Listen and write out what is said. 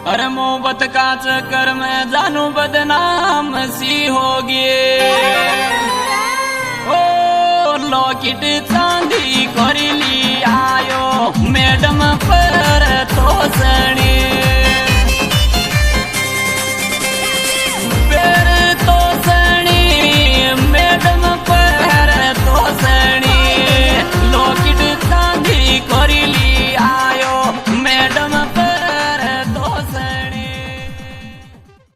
अरे मोहब्बत का चक्कर में जानू बदनाम सी होगी। ओ लॉकेट चांदी कर ली आयो मैडम पर तो सणी।